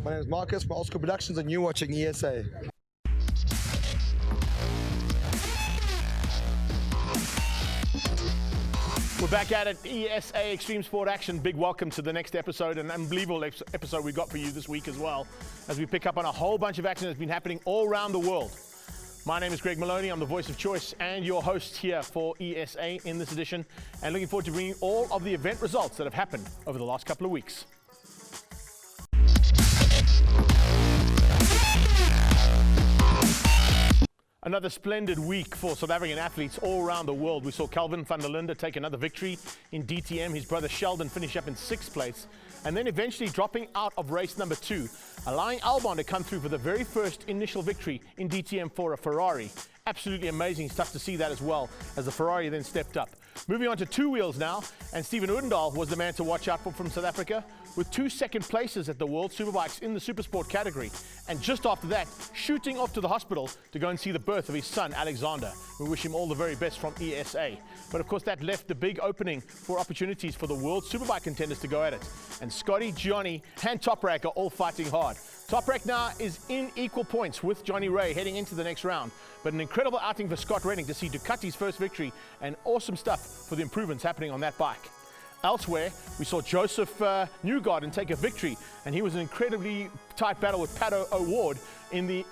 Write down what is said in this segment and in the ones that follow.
My name is Marcus from Old School Productions, and you're watching ESA. We're back at it, ESA Extreme Sport Action. Big welcome to the next episode, an unbelievable episode we got for you this week as well, as we pick up on a whole bunch of action that's been happening all around the world. My name is Greg Maloney. I'm the voice of choice and your host here for ESA in this edition, and looking forward to bringing all of the event results that have happened over the last couple of weeks. Another splendid week for South African athletes all around the world. We saw Calvin van der Linde take another victory in DTM. His brother Sheldon finish up in 6th place, and then eventually dropping out of race number 2, allowing Albon to come through for the very first initial victory in DTM for a Ferrari. Absolutely amazing. It's tough to see that as well, as the Ferrari then stepped up. Moving on to 2 wheels now, and Stephen Odendaal was the man to watch out for from South Africa, with 2 second places at the World Superbikes in the Supersport category. And just after that, shooting off to the hospital to go and see the birth of his son, Alexander. We wish him all the very best from ESA. But of course, that left the big opening for opportunities for the World Superbike contenders to go at it. And Scotty, Johnny, and Toprak are all fighting hard. Toprak now is in equal points with Johnny Ray heading into the next round. But an incredible outing for Scott Redding to see Ducati's first victory, and awesome stuff for the improvements happening on that bike. Elsewhere, we saw Joseph Newgarden take a victory, and he was an incredibly tight battle with Pato O'Ward in the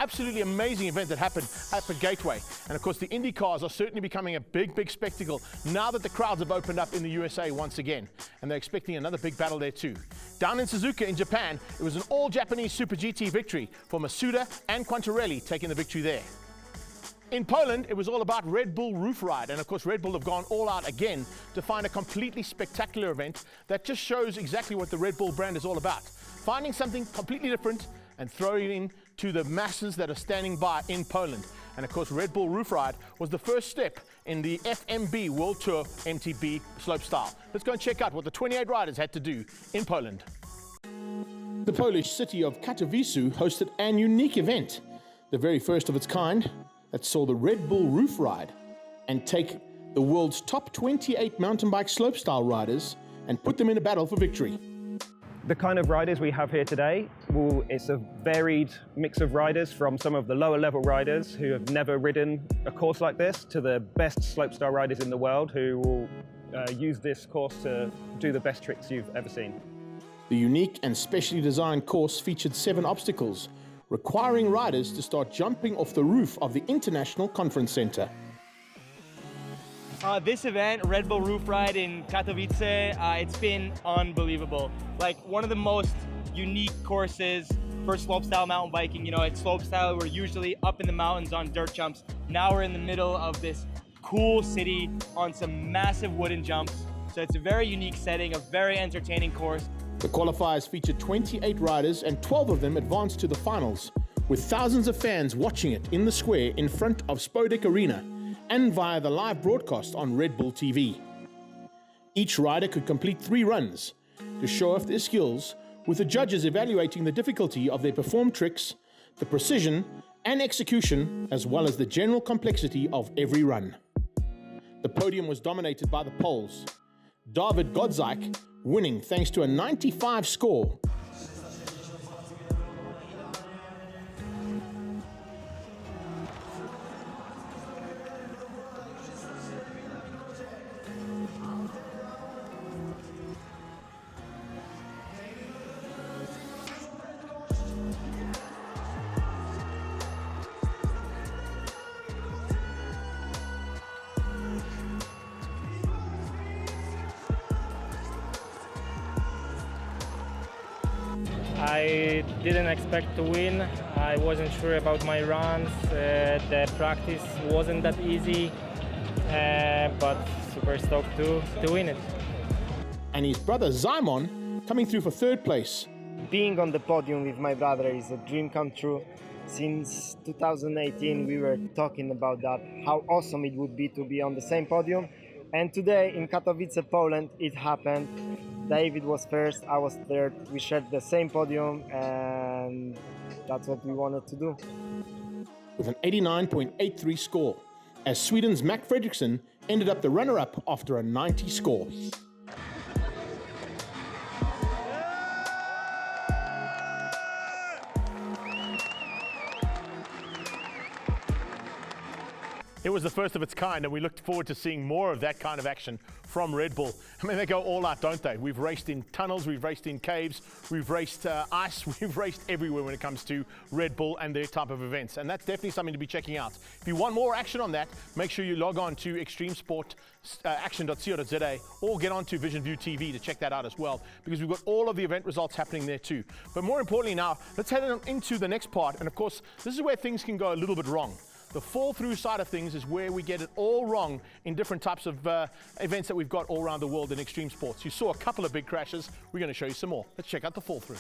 absolutely amazing event that happened up at Gateway. And of course, the Indy cars are certainly becoming a big spectacle now that the crowds have opened up in the USA once again, and they're expecting another big battle there too. Down in Suzuka in Japan, it was an all-Japanese Super GT victory for Masuda and Quantarelli taking the victory there. In Poland, it was all about Red Bull Roof Ride, and of course Red Bull have gone all out again to find a completely spectacular event that just shows exactly what the Red Bull brand is all about. Finding something completely different and throwing it in to the masses that are standing by in Poland. And of course Red Bull Roof Ride was the first step in the FMB World Tour MTB slopestyle. Let's go and check out what the 28 riders had to do in Poland. The Polish city of Katowice hosted an unique event, the very first of its kind, that saw the Red Bull Roof Ride and take the world's top 28 mountain bike slopestyle riders and put them in a battle for victory. The kind of riders we have here today, it's a varied mix of riders, from some of the lower level riders who have never ridden a course like this to the best slopestyle riders in the world who will use this course to do the best tricks you've ever seen. The unique and specially designed course featured 7 obstacles, requiring riders to start jumping off the roof of the International Conference Center. This event, Red Bull Roof Ride in Katowice, it's been unbelievable. Like, one of the most unique courses for slopestyle mountain biking. You know, at slopestyle, we're usually up in the mountains on dirt jumps. Now we're in the middle of this cool city on some massive wooden jumps. So it's a very unique setting, a very entertaining course. The qualifiers featured 28 riders, and 12 of them advanced to the finals, with thousands of fans watching it in the square in front of Spodek Arena and via the live broadcast on Red Bull TV. Each rider could complete 3 runs to show off their skills, with the judges evaluating the difficulty of their performed tricks, the precision and execution, as well as the general complexity of every run. The podium was dominated by the Poles, David Godzik winning thanks to a 95 score. I didn't expect to win. I wasn't sure about my runs. The practice wasn't that easy, but super stoked to win it. And his brother Zymon coming through for 3rd place. Being on the podium with my brother is a dream come true. Since 2018 we were talking about that, how awesome it would be to be on the same podium. And today in Katowice, Poland, it happened. David was first, I was third. We shared the same podium, and that's what we wanted to do. With an 89.83 score, as Sweden's Mac Fredriksson ended up the runner-up after a 90 score. It was the first of its kind, and we look forward to seeing more of that kind of action from Red Bull. I mean, they go all out, don't they? We've raced in tunnels, we've raced in caves, we've raced ice, we've raced everywhere when it comes to Red Bull and their type of events, and that's definitely something to be checking out. If you want more action on that, make sure you log on to extremesportaction.co.za or get on to Vision View TV to check that out as well, because we've got all of the event results happening there too. But more importantly now, let's head on into the next part, and of course, this is where things can go a little bit wrong. The fall-through side of things is where we get it all wrong in different types of events that we've got all around the world in extreme sports. You saw a couple of big crashes. We're going to show you some more. Let's check out the fall-through.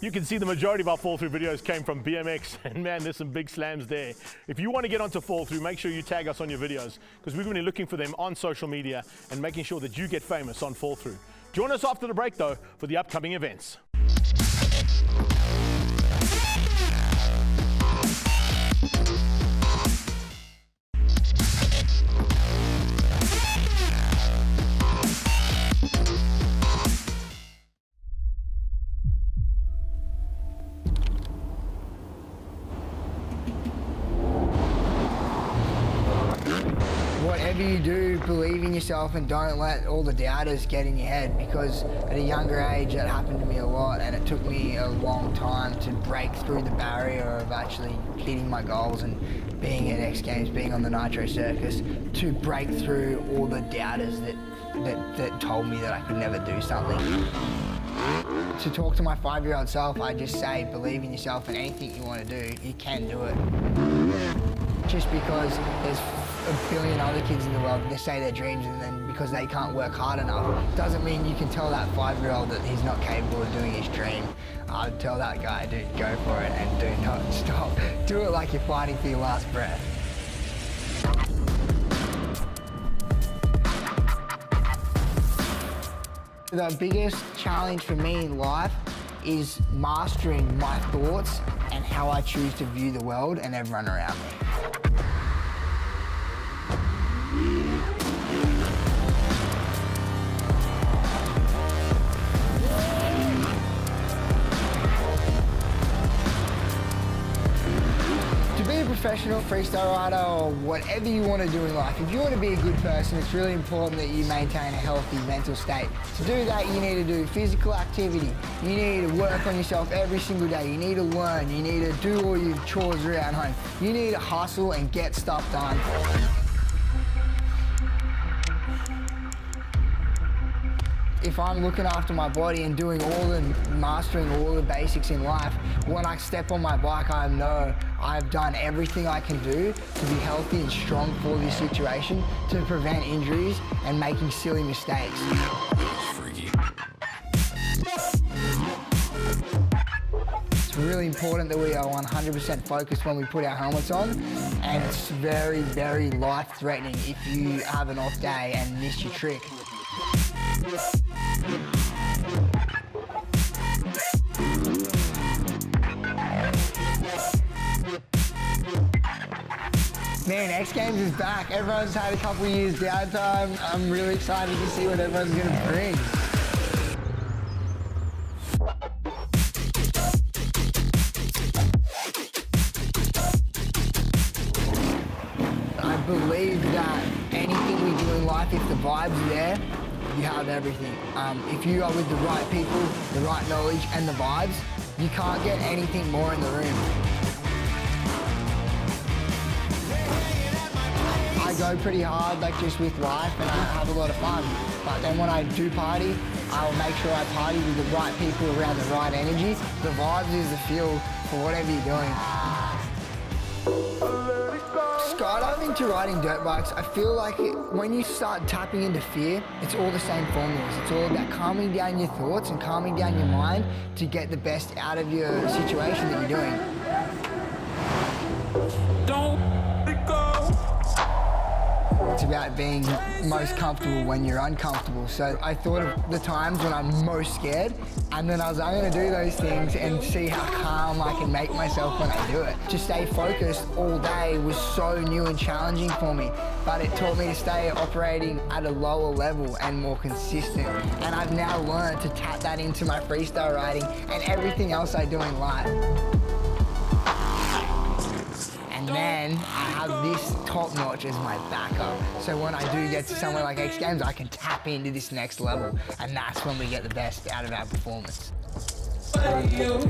You can see the majority of our fall-through videos came from BMX, and man, there's some big slams there. If you want to get onto fall-through, make sure you tag us on your videos, because we're going to be looking for them on social media and making sure that you get famous on fall-through. Join us after the break, though, for the upcoming events. Whatever you do, believe in yourself and don't let all the doubters get in your head, because at a younger age that happened to me a lot, and it took me a long time to break through the barrier of actually hitting my goals and being at X Games, being on the Nitro Circus, to break through all the doubters that told me that I could never do something. To talk to my 5-year-old self, I just say, believe in yourself, and anything you want to do, you can do it. Just because there's a billion other kids in the world, they say their dreams, and then because they can't work hard enough, doesn't mean you can tell that 5-year-old that he's not capable of doing his dream. I'd tell that guy, dude, go for it and do not stop. Do it like you're fighting for your last breath. The biggest challenge for me in life is mastering my thoughts and how I choose to view the world and everyone around me. Professional freestyle rider, or whatever you want to do in life, if you want to be a good person, it's really important that you maintain a healthy mental state. To do that, you need to do physical activity. You need to work on yourself every single day. You need to learn. You need to do all your chores around home. You need to hustle and get stuff done. If I'm looking after my body and doing mastering all the basics in life, when I step on my bike, I know I've done everything I can do to be healthy and strong for this situation, to prevent injuries and making silly mistakes. It's really important that we are 100% focused when we put our helmets on, and it's very, very life-threatening if you have an off day and miss your trick. Man, X Games is back. Everyone's had a couple of years downtime. I'm really excited to see what everyone's going to bring. I believe that anything we do in life, if the vibe's there, you have everything. If you are with the right people, the right knowledge and the vibes, you can't get anything more in the room. I I go pretty hard, like just with life, and I have a lot of fun. But then when I do party, I'll make sure I party with the right people around the right energy. The vibes is the fuel for whatever you're doing. Skydiving to riding dirt bikes, I feel like when you start tapping into fear, it's all the same formulas. It's all about calming down your thoughts and calming down your mind to get the best out of your situation that you're doing. It's about being most comfortable when you're uncomfortable. So I thought of the times when I'm most scared, and then I'm going to do those things and see how calm I can make myself when I do it. To stay focused all day was so new and challenging for me, but it taught me to stay operating at a lower level and more consistent. And I've now learned to tap that into my freestyle riding and everything else I do in life. And then I have this top notch as my backup. So when I do get to somewhere like X Games, I can tap into this next level. And that's when we get the best out of our performance. I've never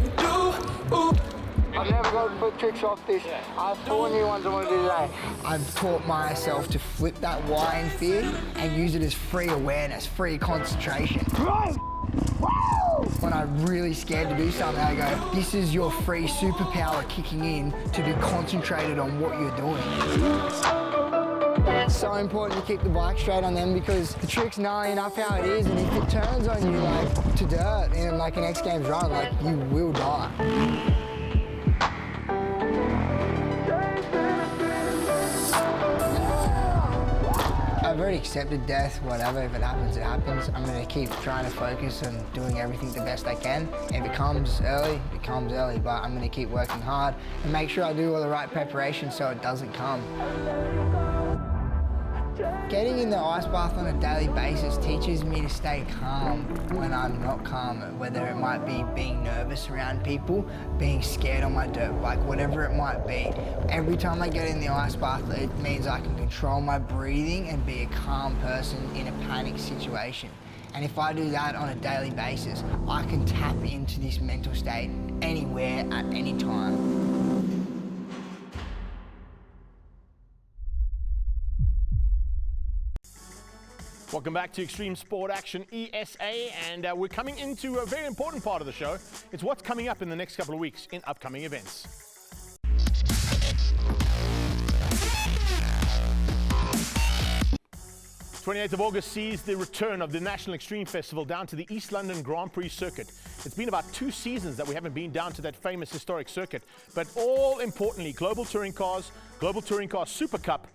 got to put tricks off this. I have 4 new ones I want to do today. I've taught myself to flip that Y in fear and use it as free awareness, free concentration. When I'm really scared to do something, I go, this is your free superpower kicking in to be concentrated on what you're doing. It's so important to keep the bike straight on them because the trick's knowing enough how it is, and if it turns on you like to dirt in like an X Games run, like you will die. I've already accepted death, whatever, if it happens, it happens. I'm going to keep trying to focus on doing everything the best I can. If it comes early, it comes early, but I'm going to keep working hard and make sure I do all the right preparation so it doesn't come. Getting in the ice bath on a daily basis teaches me to stay calm when I'm not calm, whether it might be being nervous around people, being scared on my dirt bike, whatever it might be. Every time I get in the ice bath, it means I can control my breathing and be a calm person in a panic situation. And if I do that on a daily basis, I can tap into this mental state anywhere at any time. Welcome back to Extreme Sport Action ESA, and we're coming into a very important part of the show. It's what's coming up in the next couple of weeks in upcoming events. 28th of August sees the return of the National Extreme Festival down to the East London Grand Prix circuit. It's been about 2 seasons that we haven't been down to that famous historic circuit, but all importantly, Global Touring Cars Super Cup,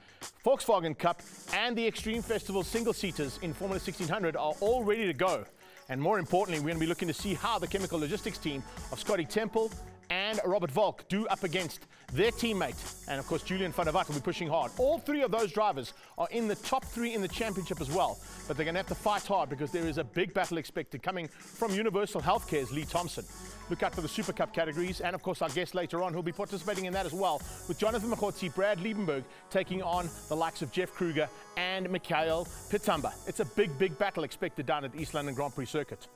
Volkswagen Cup, and the Extreme Festival single-seaters in Formula 1600 are all ready to go. And more importantly, we're going to be looking to see how the chemical logistics team of Scotty Temple and Robert Volk do up against their teammate. And of course, Julian van der Walt will be pushing hard. All 3 of those drivers are in the top 3 in the championship as well. But they're going to have to fight hard because there is a big battle expected coming from Universal Healthcare's Lee Thompson. Look out for the Super Cup categories. And of course, our guest later on who'll be participating in that as well, with Jonathan Mogotsi, Brad Liebenberg taking on the likes of Jeff Kruger and Mikhail Pitamba. It's a big battle expected down at the East London Grand Prix circuit.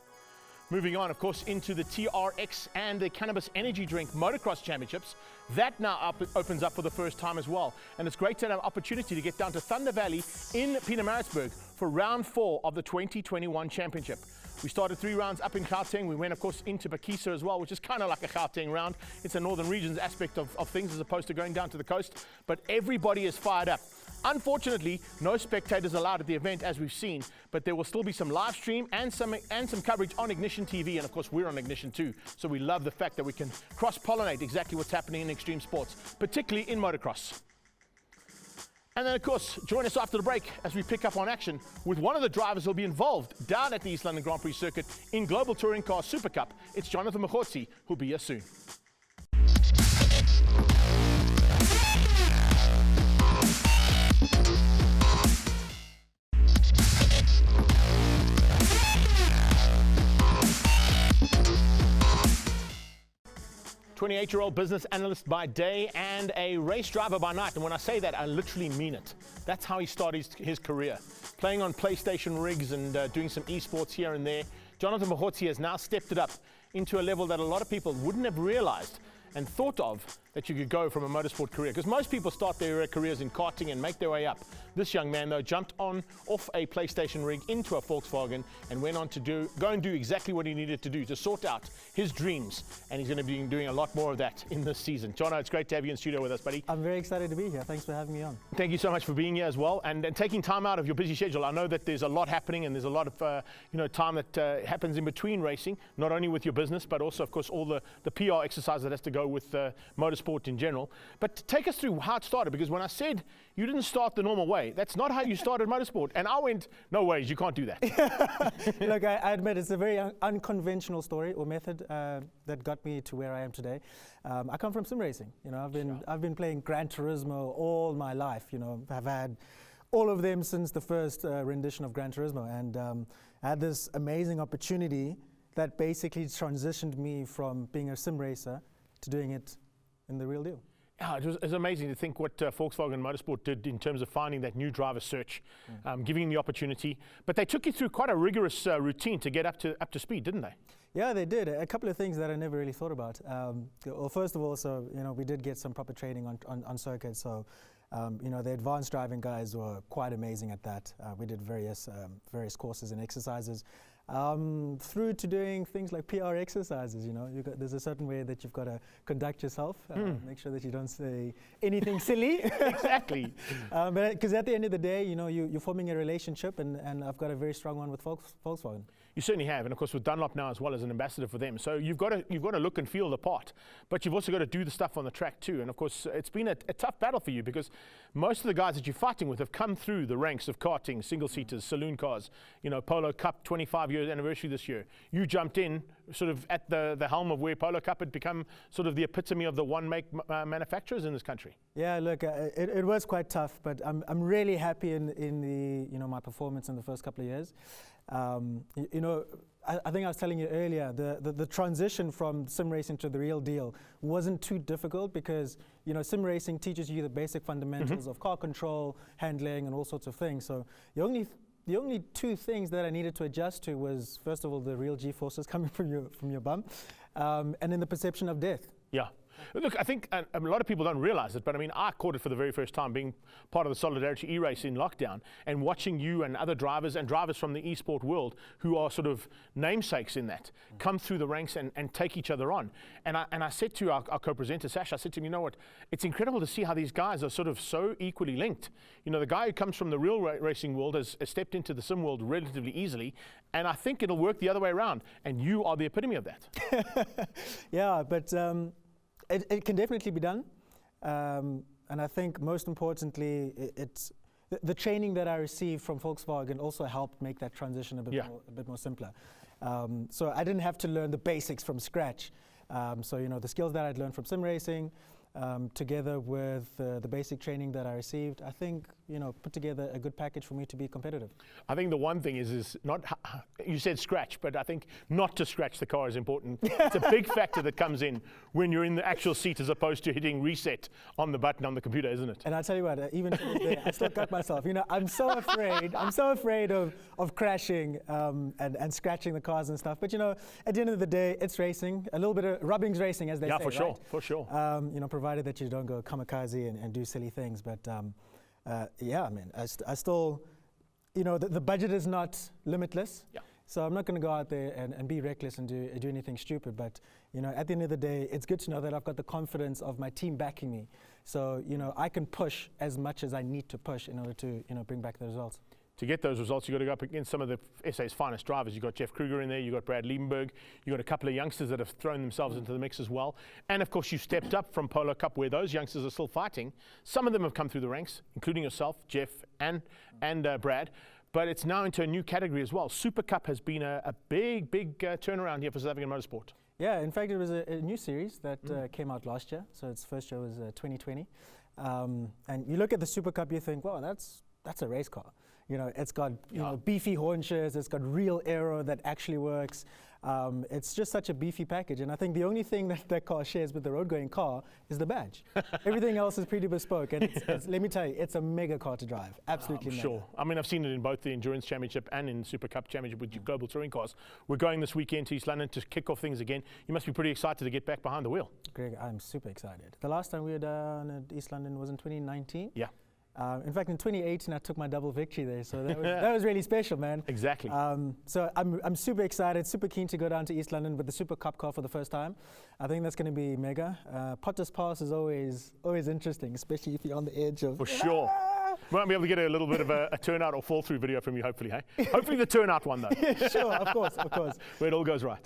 Moving on, of course, into the TRX and the Cannabis Energy Drink Motocross Championships. That now opens up for the first time as well. And it's great to have an opportunity to get down to Thunder Valley in Pietermaritzburg for round 4 of the 2021 championship. We started 3 rounds up in Gauteng. We went, of course, into Pakisa as well, which is kind of like a Gauteng round. It's a Northern Regions aspect of things as opposed to going down to the coast. But everybody is fired up. Unfortunately, no spectators allowed at the event, as we've seen, but there will still be some live stream and some coverage on Ignition TV, and of course we're on Ignition too. So we love the fact that we can cross-pollinate exactly what's happening in extreme sports, particularly in motocross. And then, of course, join us after the break as we pick up on action with one of the drivers who'll be involved down at the East London Grand Prix circuit in Global Touring Cars Super Cup. It's Jonathan Mogotsi, who'll be here soon. "28-year-old business analyst by day and a race driver by night." And when I say that, I literally mean it. That's how he started his career, playing on PlayStation rigs and doing some esports here and there. Jonathan Mogotsi has now stepped it up into a level that a lot of people wouldn't have realized. and thought of that you could go from a motorsport career? Because most people start their careers in karting and make their way up. This young man, though, jumped off a PlayStation rig into a Volkswagen and went on to go and do exactly what he needed to do to sort out his dreams. And he's going to be doing a lot more of that in this season. Jono, it's great to have you in studio with us, buddy. I'm very excited to be here. Thanks for having me on. Thank you so much for being here as well, and taking time out of your busy schedule. I know that there's a lot happening, and there's a lot of time that happens in between racing, not only with your business, but also, of course, all the PR exercise that has to go with motorsport in general. But take us through how it started, because when I said you didn't start the normal way, that's not how you started motorsport. And I went, no ways, you can't do that. Look, I admit it's a very unconventional story or method that got me to where I am today. I come from sim racing. I've been playing Gran Turismo all my life. I've had all of them since the first rendition of Gran Turismo, and I had this amazing opportunity that basically transitioned me from being a sim racer to doing it in the real deal. Yeah, it was amazing to think what Volkswagen Motorsport did in terms of finding that new driver search, giving him the opportunity. But they took you through quite a rigorous routine to get up to speed, didn't they? Yeah, they did. A couple of things that I never really thought about. Well, first of all, we did get some proper training on circuit. So, the advanced driving guys were quite amazing at that. We did various courses and exercises. Through to doing things like PR exercises, there's a certain way that you've got to conduct yourself, make sure that you don't say anything silly. Exactly. Because at the end of the day, you're forming a relationship, and I've got a very strong one with Volkswagen. You certainly have, and of course with Dunlop now as well as an ambassador for them. So you've got to look and feel the part, but you've also got to do the stuff on the track too. And of course it's been a tough battle for you, because most of the guys that you're fighting with have come through the ranks of karting, single-seaters, saloon cars, Polo Cup 25-year anniversary this year. You jumped in sort of at the helm of where Polo Cup had become sort of the epitome of the one-make manufacturers in this country. Yeah, look, it was quite tough, but I'm really happy in the my performance in the first couple of years. I think I was telling you earlier, the transition from sim racing to the real deal wasn't too difficult, because sim racing teaches you the basic fundamentals of car control, handling, and all sorts of things. So the only two things that I needed to adjust to was, first of all, the real G-forces coming from your bum, and then the perception of death. Yeah. Look, I think a lot of people don't realize it, but I mean, I caught it for the very first time being part of the Solidarity E-Race in lockdown, and watching you and other drivers and drivers from the e-sport world who are sort of namesakes in that come through the ranks and take each other on. And I said to our co-presenter, Sash, I said to him, you know what, it's incredible to see how these guys are sort of so equally linked. The guy who comes from the real racing world has stepped into the sim world relatively easily, and I think it'll work the other way around, and you are the epitome of that. Yeah, but it can definitely be done, and I think most importantly, it's the training that I received from Volkswagen also helped make that transition a bit more simpler. So I didn't have to learn the basics from scratch. So the skills that I'd learned from sim racing, together with the basic training that I received, I think put together a good package for me to be competitive. I think the one thing is not, you said scratch, but I think not to scratch the car is important. It's a big factor that comes in when you're in the actual seat as opposed to hitting reset on the button on the computer, isn't it? And I tell you what, even today, I still cut myself. I'm so afraid of crashing and scratching the cars and stuff. But at the end of the day, it's racing. A little bit of rubbing's racing, as they say. Yeah, for sure. Provided that you don't go kamikaze and do silly things. But yeah, I mean, I still, the budget is not limitless. Yeah. So I'm not going to go out there and be reckless and do anything stupid. But at the end of the day, it's good to know that I've got the confidence of my team backing me. So I can push as much as I need to push in order to bring back the results. To get those results, you've got to go up against some of the SA's finest drivers. You've got Jeff Kruger in there, you've got Brad Liebenberg, you've got a couple of youngsters that have thrown themselves into the mix as well. And of course, you stepped up from Polo Cup, where those youngsters are still fighting. Some of them have come through the ranks, including yourself, Jeff, and Brad. But it's now into a new category as well. Super Cup has been a big turnaround here for South African motorsport. Yeah, in fact, it was a new series that came out last year. So its first show was 2020. And you look at the Super Cup, you think, wow, that's a race car. It's got beefy haunches, it's got real aero that actually works. It's just such a beefy package, and I think the only thing that that car shares with the road-going car is the badge. Everything else is pretty bespoke, and let me tell you, it's a mega car to drive. Absolutely mega. Sure. I mean, I've seen it in both the Endurance Championship and in Super Cup Championship with your global touring cars. We're going this weekend to East London to kick off things again. You must be pretty excited to get back behind the wheel. Greg, I'm super excited. The last time we were down at East London was in 2019. Yeah. In fact, in 2018, I took my double victory there, so that was really special, man. Exactly. So I'm super excited, super keen to go down to East London with the Super Cup car for the first time. I think that's going to be mega. Potter's Pass is always interesting, especially if you're on the edge of. For sure. We might be able to get a little bit of a turnout or fall-through video from you, hopefully, hey? Hopefully the turnout one, though. Yeah, sure, of course. Where it all goes right.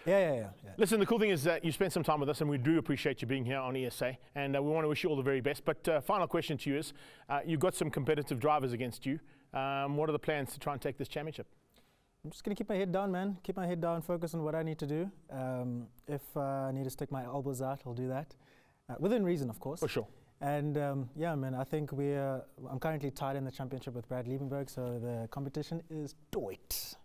Yeah. Listen, the cool thing is that you spent some time with us, and we do appreciate you being here on ESA, and we want to wish you all the very best. But final question to you is, you've got some competitive drivers against you. What are the plans to try and take this championship? I'm just going to keep my head down, man. Keep my head down, focus on what I need to do. If I need to stick my elbows out, I'll do that. Within reason, of course. For sure. And yeah, man, I think I'm currently tied in the championship with Brad Liebenberg, so the competition is doit.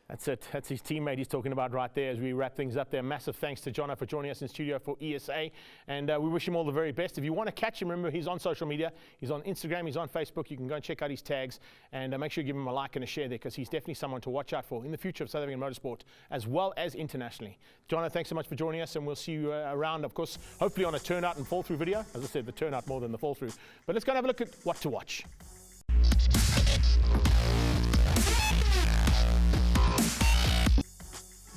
That's it. That's his teammate he's talking about right there as we wrap things up there. Massive thanks to Jono for joining us in studio for ESA. And we wish him all the very best. If you want to catch him, remember he's on social media. He's on Instagram. He's on Facebook. You can go and check out his tags. And make sure you give him a like and a share there, because he's definitely someone to watch out for in the future of South African motorsport, as well as internationally. Jono, thanks so much for joining us. And we'll see you around, of course, hopefully on a turnout and fall-through video. As I said, the turnout more than the fall-through. But let's go and have a look at what to watch.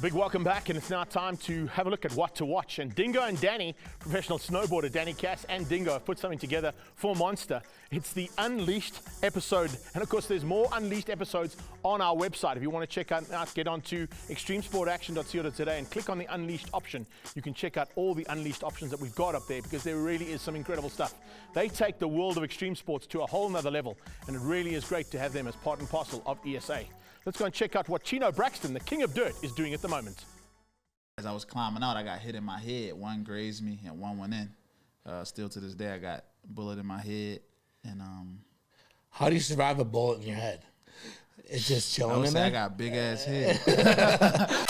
Big welcome back, and it's now time to have a look at what to watch. And Dingo and Danny, professional snowboarder Danny Cass and Dingo, have put something together for Monster. It's the Unleashed episode, and of course there's more Unleashed episodes on our website. If you want to check out, get onto extremesportaction.co.za and click on the Unleashed option. You can check out all the Unleashed options that we've got up there, because there really is some incredible stuff. They take the world of extreme sports to a whole nother level, and it really is great to have them as part and parcel of ESA. Let's go and check out what Chino Braxton, the king of dirt, is doing at the moment. As I was climbing out, I got hit in my head. One grazed me and one went in. Still to this day, I got a bullet in my head. And how do you survive a bullet in your head? It's just chilling in there? I got a big ass head.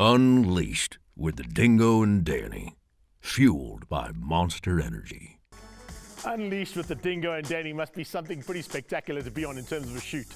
Unleashed with the Dingo and Danny, fueled by Monster Energy. Unleashed with the Dingo and Danny must be something pretty spectacular to be on in terms of a shoot.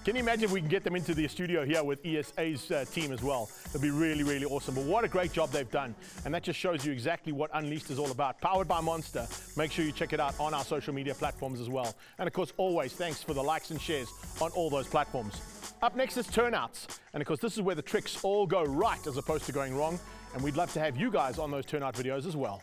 Can you imagine if we can get them into the studio here with ESA's team as well? It'd be really, really awesome. But what a great job they've done. And that just shows you exactly what Unleashed is all about. Powered by Monster. Make sure you check it out on our social media platforms as well. And of course, always thanks for the likes and shares on all those platforms. Up next is turnouts. And of course, this is where the tricks all go right as opposed to going wrong. And we'd love to have you guys on those turnout videos as well.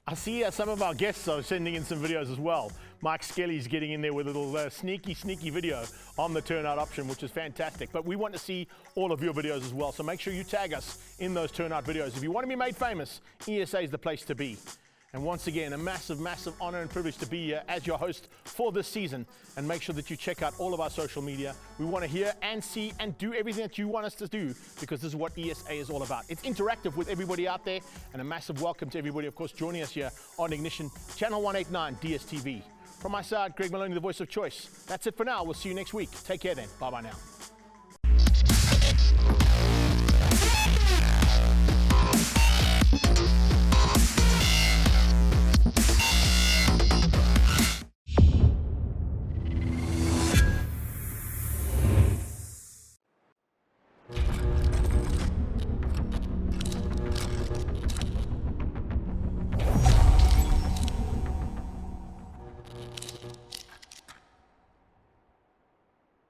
I see some of our guests are sending in some videos as well. Mike Skelly's getting in there with a little sneaky video on the turnout option, which is fantastic. But we want to see all of your videos as well, so make sure you tag us in those turnout videos. If you want to be made famous, ESA is the place to be. And once again, a massive, massive honor and privilege to be here as your host for this season. And make sure that you check out all of our social media. We want to hear and see and do everything that you want us to do, because this is what ESA is all about. It's interactive with everybody out there, and a massive welcome to everybody, of course, joining us here on Ignition, Channel 189 DSTV. From my side, Greg Maloney, the voice of choice. That's it for now. We'll see you next week. Take care then. Bye-bye now.